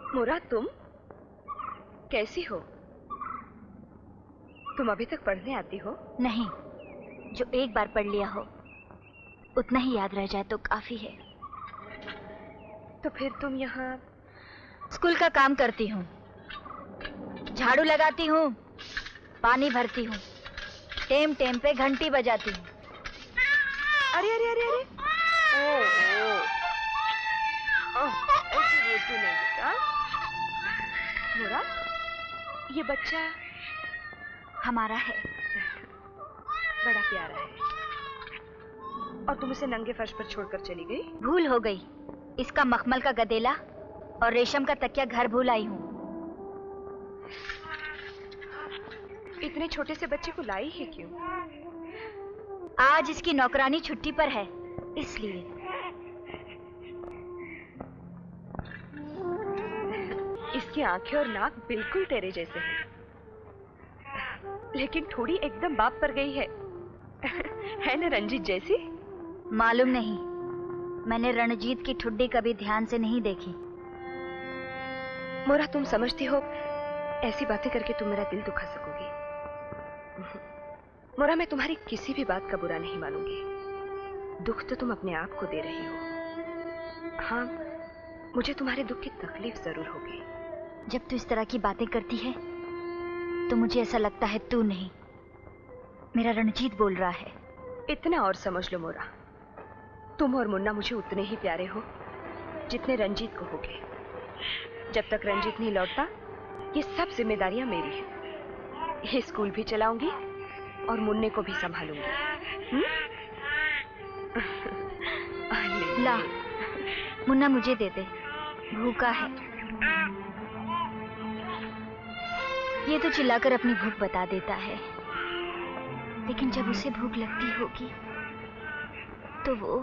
मोरा, तुम कैसी हो? तुम अभी तक पढ़ने आती हो? नहीं, जो एक बार पढ़ लिया हो उतना ही याद रह जाए तो काफी है। तो फिर तुम यहाँ? स्कूल का काम करती हूँ, झाड़ू लगाती हूँ, पानी भरती हूँ, टेम टेम पे घंटी बजाती हूँ। अरे अरे अरे अरे, ऐसे रोती नहीं बेटा। मोरा, ये बच्चा हमारा है, बड़ा प्यारा है। और तुम उसे नंगे फर्श पर छोड़कर चली गई? भूल हो गई। इसका मखमल का गदेला और रेशम का तकिया घर भूल आई हूँ। इतने छोटे से बच्चे को लाई है क्यों? आज इसकी नौकरानी छुट्टी पर है, इसलिए। इसकी आंखें और नाक बिल्कुल तेरे जैसे हैं, लेकिन थोड़ी एकदम बाप पर गई है। है ना रंजीत जैसी? मालूम नहीं, मैंने रणजीत की ठुड्डी कभी ध्यान से नहीं देखी। मोरा, तुम समझती हो ऐसी बातें करके तुम मेरा दिल दुखा सकोगी। मोरा, मैं तुम्हारी किसी भी बात का बुरा नहीं मानूंगी। दुख तो तुम अपने आप को दे रही हो। हाँ, मुझे तुम्हारे दुख की तकलीफ जरूर होगी। जब तू इस तरह की बातें करती है तो मुझे ऐसा लगता है तू नहीं, मेरा रणजीत बोल रहा है। इतना और समझ लो मोरा, तुम और मुन्ना मुझे उतने ही प्यारे हो जितने रंजीत को होगे। जब तक रंजीत नहीं लौटता, ये सब जिम्मेदारियां मेरी हैं। ये स्कूल भी चलाऊंगी और मुन्ने को भी संभालूंगी। ला, मुन्ना मुझे दे दे, भूखा है। ये तो चिल्लाकर अपनी भूख बता देता है, लेकिन जब उसे भूख लगती होगी तो वो।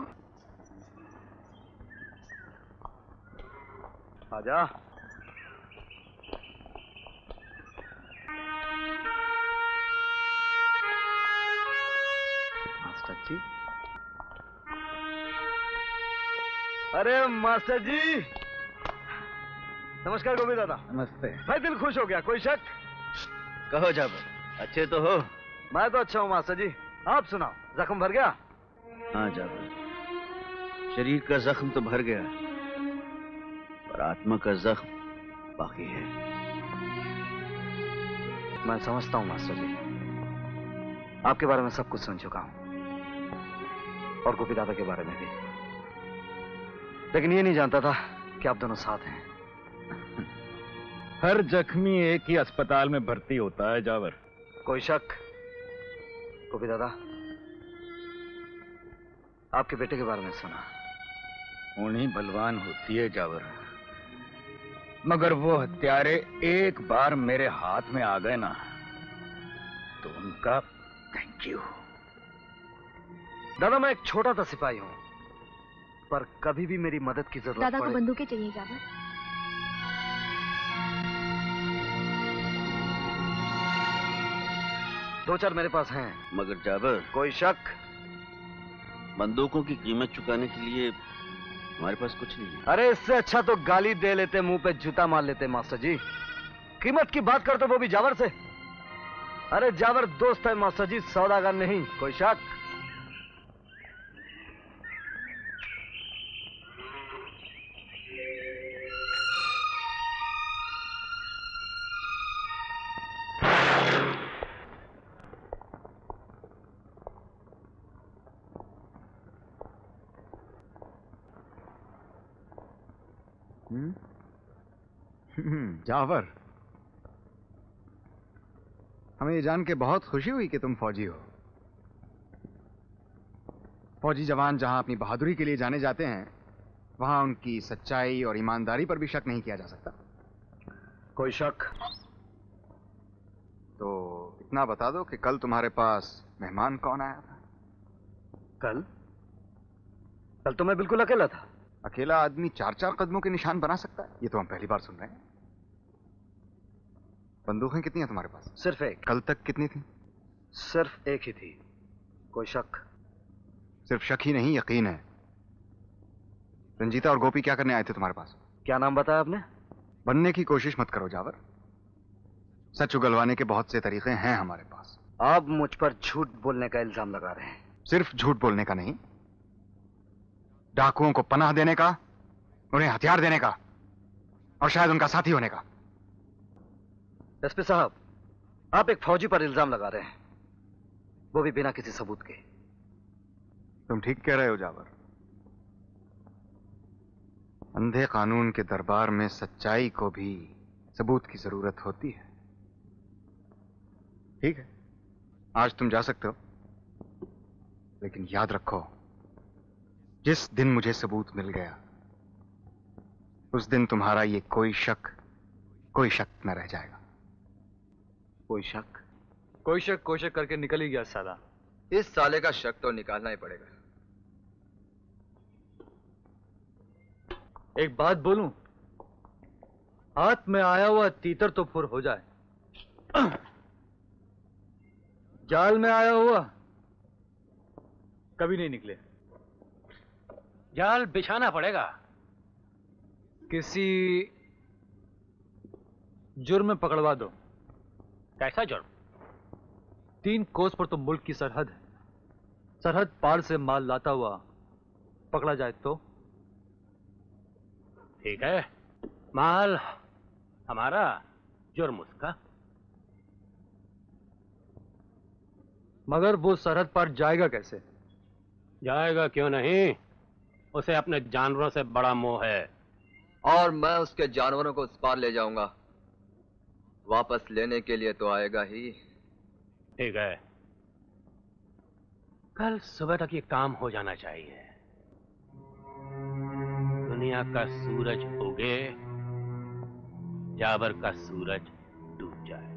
आजा। मास्टर जी। अरे मास्टर जी, नमस्कार गोभी दादा। नमस्ते भाई, दिल खुश हो गया। कोई शक? कहो जाबर, अच्छे तो हो? मैं तो अच्छा हूँ मास्टर जी। आप सुनाओ, जख्म भर गया? हाँ जाबर, शरीर का जख्म तो भर गया, पर आत्मा का जख्म बाकी है। मैं समझता हूँ मास्टर जी, आपके बारे में सब कुछ सुन चुका हूँ, और गोपी दादा के बारे में भी, लेकिन ये नहीं जानता था कि आप दोनों साथ हैं। हर जख्मी एक ही अस्पताल में भर्ती होता है जावर। कोई शक? गोपी दादा, आपके बेटे के बारे में सुना। उन्हीं बलवान होती है जावर, मगर वो हत्यारे एक बार मेरे हाथ में आ गए ना, तो उनका थैंक यू। दादा, मैं एक छोटा सा सिपाही हूं, पर कभी भी मेरी मदद की जरूरत दादा को बंदूकें चाहिए जावर। दो चार मेरे पास हैं। मगर जाबर, कोई शक? बंदूकों की कीमत चुकाने के लिए हमारे पास कुछ नहीं है। अरे, इससे अच्छा तो गाली दे लेते, मुंह पे जूता मार लेते मास्टर जी। कीमत की बात करते, वो भी जावर से। अरे जावर दोस्त है मास्टर जी, सौदागर नहीं। कोई शक? जावर, हमें ये जान के बहुत खुशी हुई कि तुम फौजी हो। फौजी जवान जहां अपनी बहादुरी के लिए जाने जाते हैं, वहां उनकी सच्चाई और ईमानदारी पर भी शक नहीं किया जा सकता। कोई शक? तो इतना बता दो कि कल तुम्हारे पास मेहमान कौन आया था? कल? कल तो मैं बिल्कुल अकेला था। अकेला आदमी 4-4 कदमों के निशान बना सकता है? ये तो हम पहली बार सुन रहे हैं। बंदूकें कितनी हैं तुम्हारे पास? सिर्फ एक। कल तक कितनी थी? सिर्फ एक ही थी। कोई शक? सिर्फ शक ही नहीं, यकीन है। रंजीता और गोपी क्या करने आए थे तुम्हारे पास? क्या नाम बताया आपने? बनने की कोशिश मत करो जावर। सच उगलवाने के बहुत से तरीके हैं हमारे पास। आप मुझ पर झूठ बोलने का इल्जाम लगा रहे हैं। सिर्फ झूठ बोलने का नहीं, डाकुओं को पनाह देने का, उन्हें हथियार देने का और शायद उनका साथी होने का। एसपी साहब, आप एक फौजी पर इल्जाम लगा रहे हैं, वो भी बिना किसी सबूत के। तुम ठीक कह रहे हो जावर। अंधे कानून के दरबार में सच्चाई को भी सबूत की जरूरत होती है। ठीक है, आज तुम जा सकते हो, लेकिन याद रखो, जिस दिन मुझे सबूत मिल गया उस दिन तुम्हारा ये कोई शक न रह जाएगा। कोई शक? कोई शक करके निकल ही गया साला। इस साले का शक तो निकालना ही पड़ेगा। एक बात बोलूं, हाथ में आया हुआ तीतर तो फुर हो जाए, जाल में आया हुआ कभी नहीं निकले। जाल बिछाना पड़ेगा। किसी जुर्म में पकड़वा दो। कैसा जुर्म? 3 कोस पर तो मुल्क की सरहद है, सरहद पार से माल लाता हुआ पकड़ा जाए तो? ठीक है, माल हमारा, जुर्म उसका। मगर वो सरहद पार जाएगा कैसे? जाएगा क्यों नहीं, उसे अपने जानवरों से बड़ा मोह है। और मैं उसके जानवरों को उस पार ले जाऊंगा। वापस लेने के लिए तो आएगा ही। ठीक है, कल सुबह तक ये काम हो जाना चाहिए। दुनिया का सूरज उगे, जाबर का सूरज डूब जाए।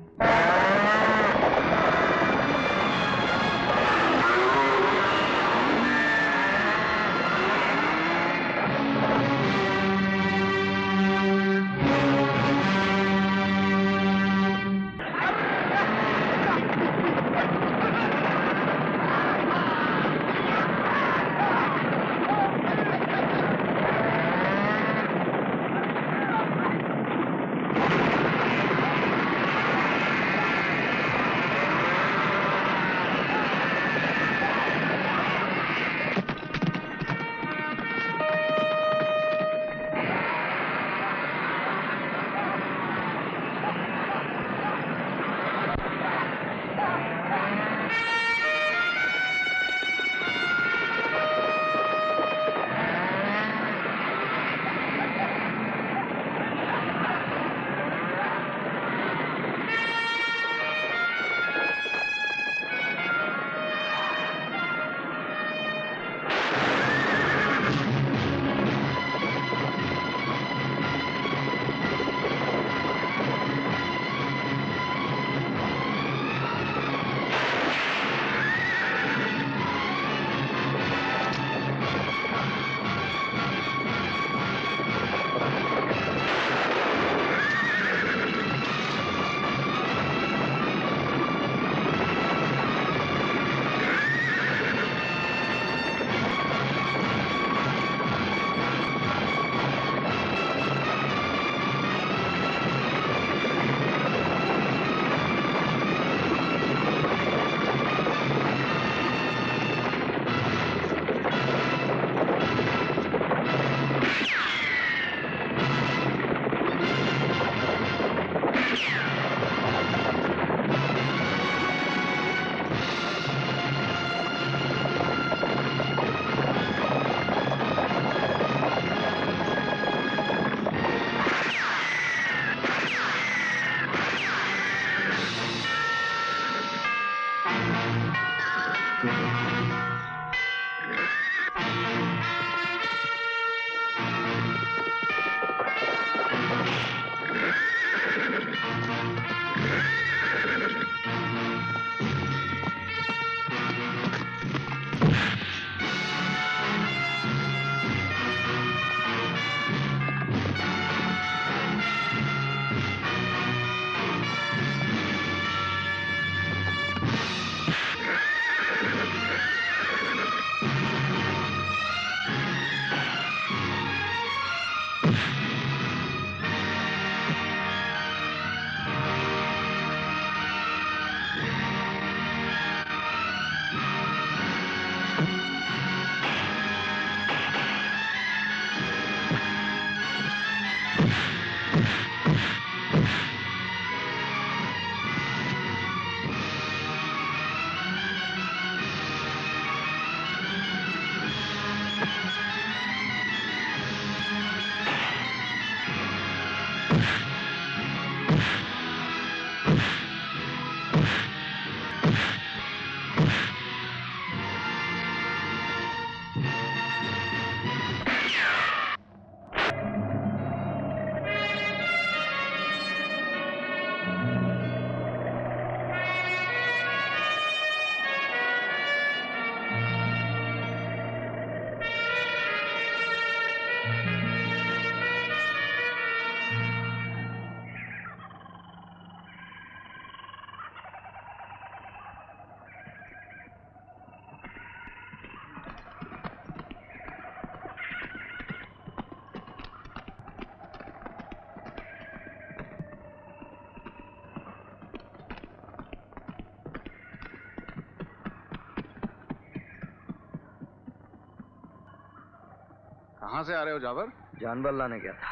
कहां से आ रहे हो जावर? जानवर लाने गया था।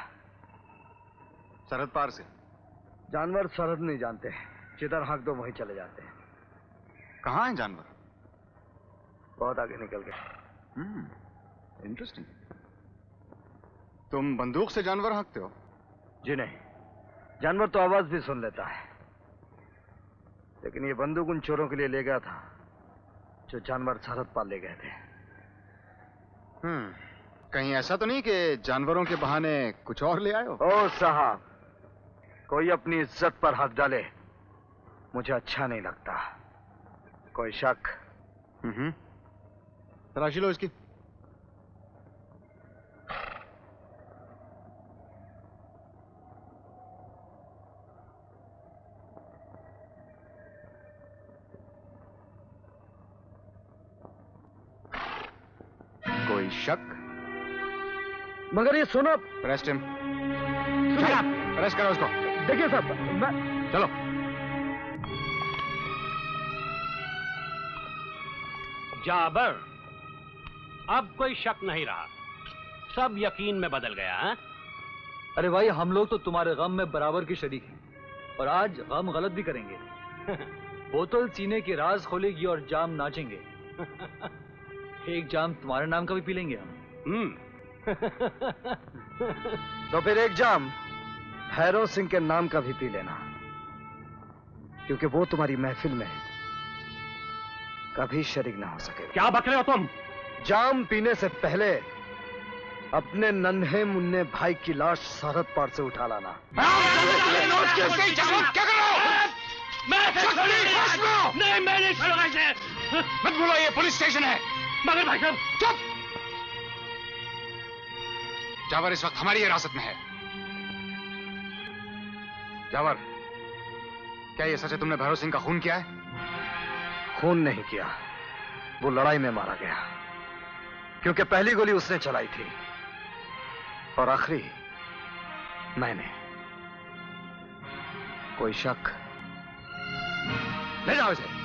सरहद पार से? जानवर सरहद नहीं जानते, जिधर हाँक दो वहीं चले जाते हैं। कहाँ हैं जानवर? बहुत आगे निकल गए। इंटरेस्टिंग। तुम बंदूक से जानवर हाँकते हो? जी नहीं, जानवर तो आवाज भी सुन लेता है, लेकिन ये बंदूक उन चोरों के लिए ले गया था जो जानवर सरहद पार ले गए थे। कहीं ऐसा तो नहीं कि जानवरों के बहाने कुछ और ले आए हो? ओ साहब, कोई अपनी इज्जत पर हाथ डाले मुझे अच्छा नहीं लगता। कोई शक? तलाशी लो इसकी। कोई शक? मगर ये सुनो। Arrest him. अरेस्ट करो उसको। देखिए साहब, मैं... चलो। जाबर, अब कोई शक नहीं रहा, सब यकीन में बदल गया है? अरे भाई, हम लोग तो तुम्हारे गम में बराबर के शरीक हैं और आज गम गलत भी करेंगे। बोतल सीने के राज खोलेगी और जाम नाचेंगे। एक जाम तुम्हारे नाम का भी पी लेंगे हम। तो फिर एक जाम भैरव सिंह के नाम का भी पी लेना, क्योंकि वो तुम्हारी महफिल में कभी शरीक ना हो सके। क्या बक रहे हो तुम? जाम पीने से पहले अपने नन्हे मुन्ने भाई की लाश सरहद पार से उठा लाना। क्या कर रहे हो? नहीं, मैं नहीं छोड़ूंगा इसे। मत बोलो, ये पुलिस स्टेशन है। मगर भाई साहब, चुप! जावर इस वक्त हमारी हिरासत में है। जावर, क्या ये सच है तुमने भैरव सिंह का खून किया है? खून नहीं किया, वो लड़ाई में मारा गया, क्योंकि पहली गोली उसने चलाई थी और आखिरी मैंने। कोई शक? ले जाओ इसे।